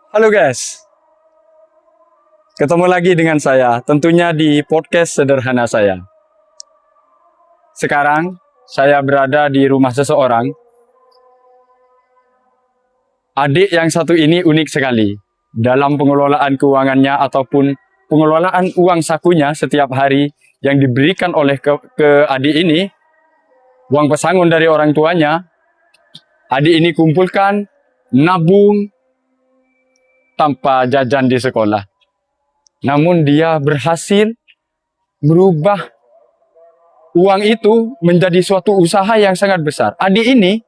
Halo guys, ketemu lagi dengan saya, tentunya di podcast sederhana saya. Sekarang, saya berada di rumah seseorang. Adik yang satu ini unik sekali. Dalam pengelolaan keuangannya ataupun pengelolaan uang sakunya setiap hari yang diberikan oleh ke adik ini, uang pesangon dari orang tuanya, adik ini kumpulkan, nabung, tanpa jajan di sekolah. Namun dia berhasil merubah uang itu menjadi suatu usaha yang sangat besar. Adik ini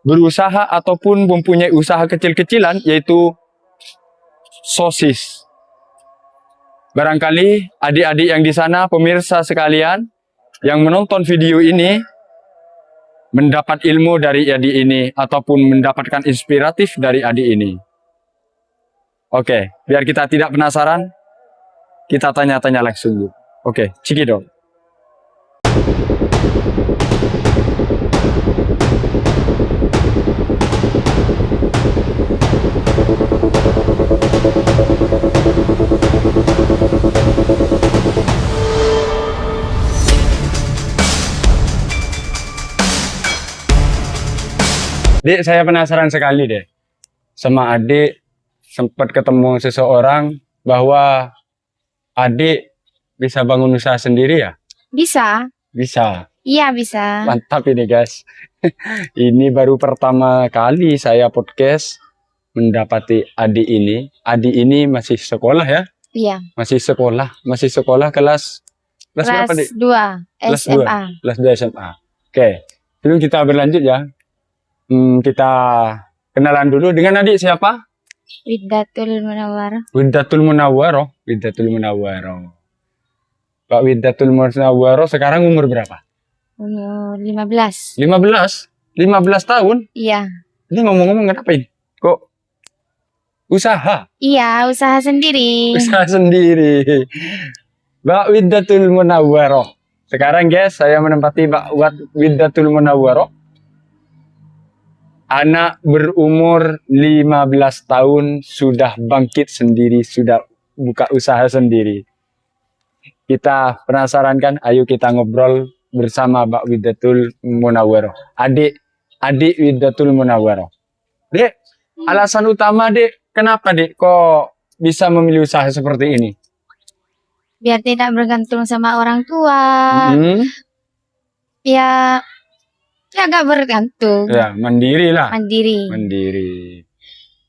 berusaha ataupun mempunyai usaha kecil-kecilan, yaitu sosis. Barangkali adik-adik yang di sana, pemirsa sekalian yang menonton video ini, mendapat ilmu dari adik ini ataupun mendapatkan inspiratif dari adik ini. Oke, biar kita tidak penasaran, kita tanya-tanya langsung dulu. Oke, cikidot. Dek, saya penasaran sekali deh. Sama adik, sempat ketemu seseorang bahwa adik bisa bangun usaha sendiri ya? Bisa. Bisa. Iya bisa. Mantap ini guys. Ini baru pertama kali saya podcast mendapati adik ini. Adik ini masih sekolah ya? Iya. Masih sekolah kelas berapa Dik? 2 Kelas SMA. Kelas 2 SMA. Oke, sebelum kita berlanjut ya, kita kenalan dulu dengan adik siapa? Widdatul Munawwarah. Widdatul Munawwaroh. Widdatul Munawwaroh. Pak Widdatul Munawwaroh sekarang umur berapa? Umur 15. 15? 15 tahun? Iya. Ini ngomong-ngomong ngapain? Kok usaha? Iya, usaha sendiri. Usaha sendiri. Mbak Widdatul Munawwaroh. Sekarang guys, saya menempati Mbak Widdatul Munawwaroh. Anak berumur 15 tahun sudah bangkit sendiri, sudah buka usaha sendiri. Kita penasaran kan? Ayo kita ngobrol bersama Mbak Widdatul Munawwaroh. Adik Widdatul Munawwaroh. Dek, alasan utama Dek, kenapa Dek kok bisa memilih usaha seperti ini? Biar tidak bergantung sama orang tua. Ya agak bergantung. Ya, mandiri lah. Mandiri.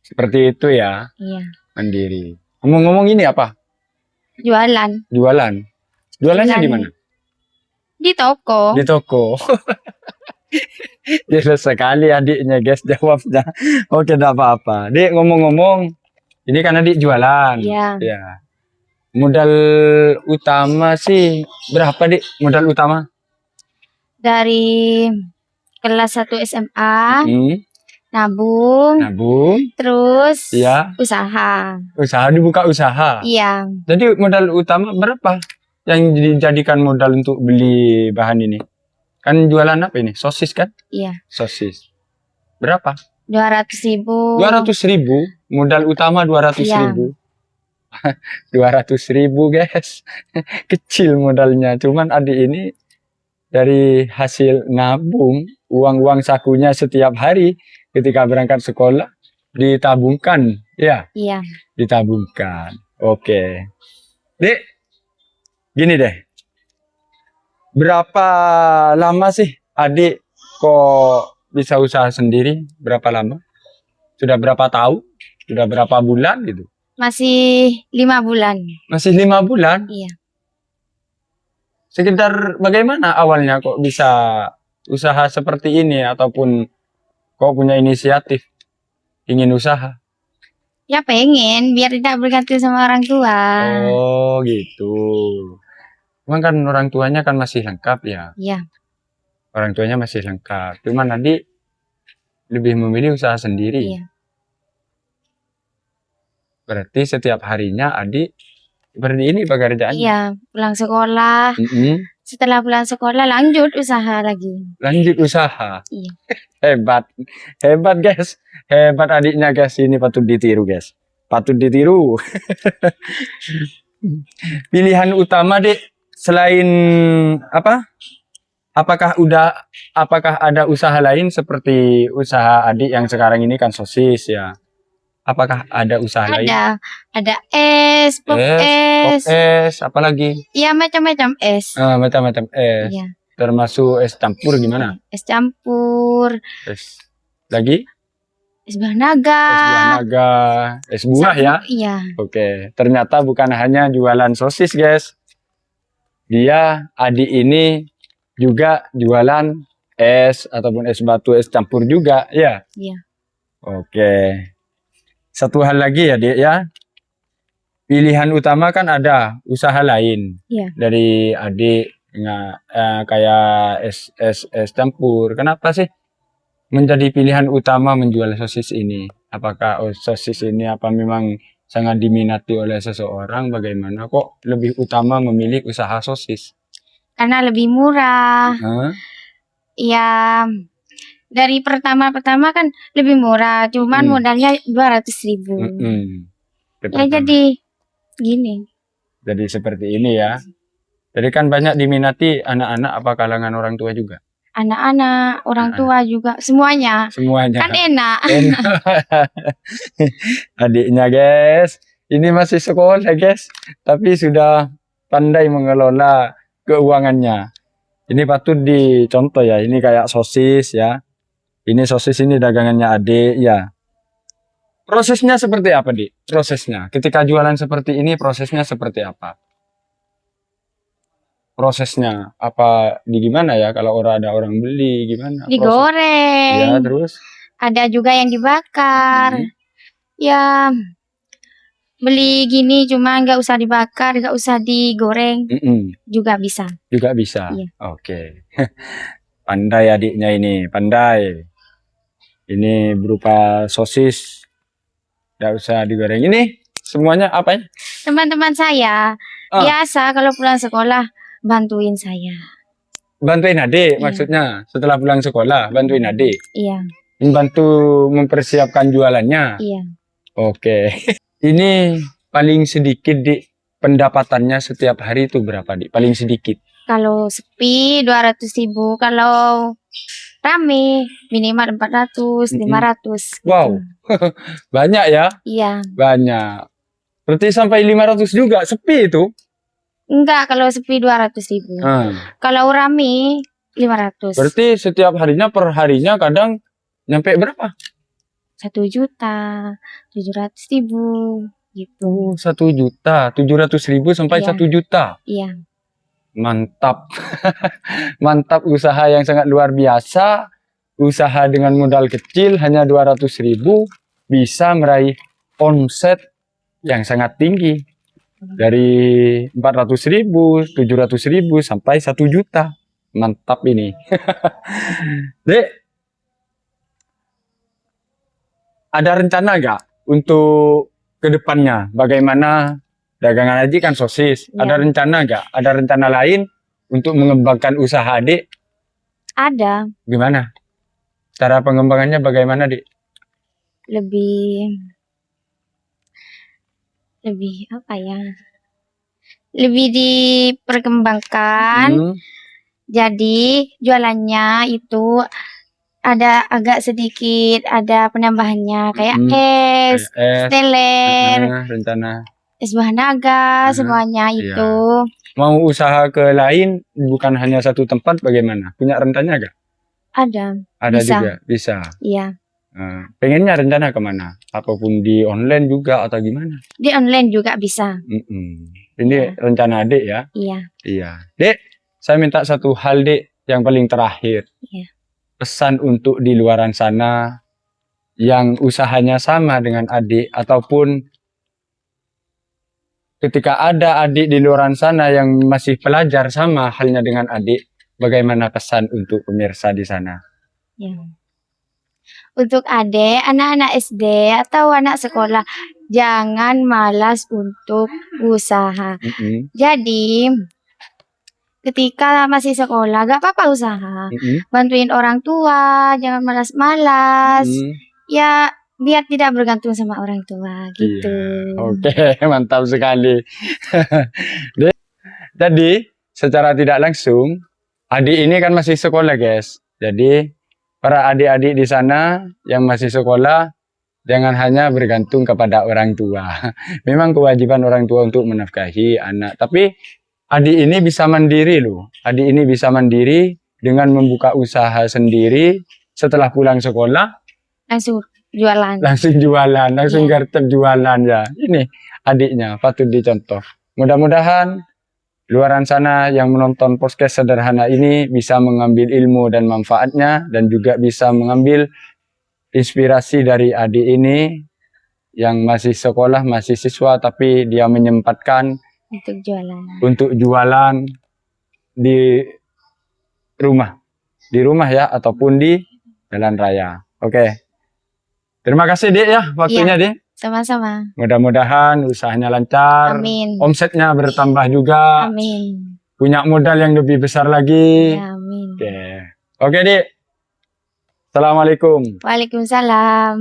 Seperti itu ya. Iya. Mandiri. Ngomong-ngomong ini apa? Jualan. Jualannya di mana? Di toko. Di toko. Jelas sekali adiknya guys jawabnya. Oke, enggak apa-apa. Dik, ngomong-ngomong, ini kan adik jualan. Iya. Ya. Modal utama sih berapa Dik? Modal utama? Dari kelas 1 SMA, nabung, terus ya. usaha. Dibuka usaha. Iya. Jadi modal utama berapa yang dijadikan modal untuk beli bahan ini? Kan jualan apa ini? Sosis kan? Iya. Sosis. Berapa? 200.000. 200.000. Modal utama 200.000. 200.000 guys. Kecil modalnya. Cuman adik ini dari hasil nabung uang-uang sakunya setiap hari ketika berangkat sekolah ditabungkan, ya? Iya. Ditabungkan. Oke. Dek, gini deh. Berapa lama sih adik kok bisa usaha sendiri? Berapa lama? Sudah berapa tahun? Sudah berapa bulan gitu? Masih 5 bulan. Masih 5 bulan? Iya. Sekitar bagaimana awalnya kok bisa usaha seperti ini ataupun kok punya inisiatif ingin usaha? Ya pengen biar tidak bergantung sama orang tua. Oh gitu. Cuman kan orang tuanya kan masih lengkap ya? Iya. Orang tuanya masih lengkap. Cuman adik lebih memilih usaha sendiri. Iya. Berarti setiap harinya adik seperti ini pekerjaannya? Iya, pulang sekolah. Setelah pulang sekolah lanjut usaha lagi. Lanjut usaha? Iya. Hebat guys. Hebat adiknya guys, ini patut ditiru guys. patut ditiru. Pilihan utama, Dek, selain apa? Apakah ada usaha lain seperti usaha adik yang sekarang ini kan sosis ya? Apakah ada usaha lain? Ada es, pop Pop es. es, apa lagi? Ya macam-macam es. Macam-macam es. Iya. Termasuk es campur gimana? Es campur, Es lagi? es buah naga. Es buah naga, es buah ya? Iya. Oke, ternyata bukan hanya jualan sosis, guys. Dia adik ini juga jualan es ataupun es batu, es campur juga, ya? Iya. Oke. Satu hal lagi ya, Dek ya. Pilihan utama kan ada usaha lain. Iya. Dari adik kayak es campur. Kenapa sih menjadi pilihan utama menjual sosis ini? Apakah sosis ini memang sangat diminati oleh seseorang? Bagaimana kok lebih utama memilih usaha sosis? Karena lebih murah. Ya, dari pertama kan lebih murah, cuman modalnya 200.000. Ya jadi gini. Jadi seperti ini ya. Jadi kan banyak diminati anak-anak apa kalangan orang tua juga? Anak-anak, orang tua juga, semuanya. Semuanya. Kan enak. Adiknya, guys. Ini masih sekolah, guys. Tapi sudah pandai mengelola keuangannya. Ini patut dicontoh ya. Ini kayak sosis ya. Ini sosis, ini dagangannya adik ya. Prosesnya seperti apa, Dik? Prosesnya. Ketika jualan seperti ini, prosesnya seperti apa? Prosesnya apa gimana ya kalau ada orang beli gimana? Digoreng. Ya, terus ada juga yang dibakar. Ya beli gini cuma nggak usah dibakar, nggak usah digoreng. Juga bisa. Juga bisa. Iya. Oke. Pandai adiknya ini, pandai. Ini berupa sosis. Nggak usah digoreng. Ini semuanya apa ya? Teman-teman saya biasa kalau pulang sekolah bantuin saya. Bantuin adik maksudnya setelah pulang sekolah bantuin adik. Iya. Membantu mempersiapkan jualannya. Iya. Oke. Ini paling sedikit, Dik, pendapatannya setiap hari itu berapa, Dik? Paling sedikit. Kalau sepi 200.000, kalau rame minimal 400, 500. Wow. Banyak ya? Iya. Banyak. Berarti sampai 500 juga sepi itu? Enggak, kalau sepi 200.000. Kalau rame 500. Berarti setiap harinya per harinya kadang nyampe berapa? 1.700.000 gitu. 1.700.000 sampai 1 juta. Iya. Mantap. Mantap, usaha yang sangat luar biasa. Usaha dengan modal kecil hanya 200.000 bisa meraih omset yang sangat tinggi. Dari 400.000, 700.000 sampai 1 juta. Mantap ini. Dek, ada rencana nggak untuk kedepannya? Bagaimana dagangan adik kan sosis? Ya. Ada rencana nggak? Ada rencana lain untuk mengembangkan usaha adik? Ada. Gimana? Cara pengembangannya bagaimana, Dik? Lebih apa ya? Lebih diperkembangkan. Jadi jualannya itu ada agak sedikit, ada penambahannya kayak es, teler, rencana es buah naga, semuanya itu. Mau usaha ke lain bukan hanya satu tempat, bagaimana? Punya rencananya gak? Ada. Ada bisa. juga, bisa. Iya. Pengennya rencana kemana? Apapun di online juga atau gimana? Di online juga bisa. Ini rencana adik ya? Iya. Iya. Dek, saya minta satu hal, Dek, yang paling terakhir. Iya. Pesan untuk di luaran sana yang usahanya sama dengan adik, ataupun ketika ada adik di luaran sana yang masih pelajar sama halnya dengan adik, bagaimana pesan untuk pemirsa di sana? Ya. Untuk adik, anak-anak SD atau anak sekolah, jangan malas untuk usaha. Jadi, ketika masih sekolah, gak apa-apa usaha. Bantuin orang tua, jangan malas-malas. Ya, biar tidak bergantung sama orang tua gitu. Iya. Oke, mantap sekali. Jadi, secara tidak langsung, adik ini kan masih sekolah, guys. Jadi, para adik-adik di sana yang masih sekolah, jangan hanya bergantung kepada orang tua. Memang kewajiban orang tua untuk menafkahi anak. Tapi, adik ini bisa mandiri loh. Adik ini bisa mandiri dengan membuka usaha sendiri. Setelah pulang sekolah, Langsung jualan. langsung jualan, langsung Iya. gertep jualan ya. Ini adiknya, patut dicontoh. Mudah-mudahan luaran sana yang menonton podcast sederhana ini bisa mengambil ilmu dan manfaatnya dan juga bisa mengambil inspirasi dari adik ini yang masih sekolah, masih siswa tapi dia menyempatkan Untuk jualan. untuk jualan di rumah ya ataupun di jalan raya. Oke. Terima kasih Dik ya waktunya Dik. Sama-sama. Mudah-mudahan usahanya lancar, Amin. omsetnya bertambah juga, Amin. punya modal yang lebih besar lagi. Ya, amin. Oke. Oke, Dik. Assalamualaikum. Waalaikumsalam.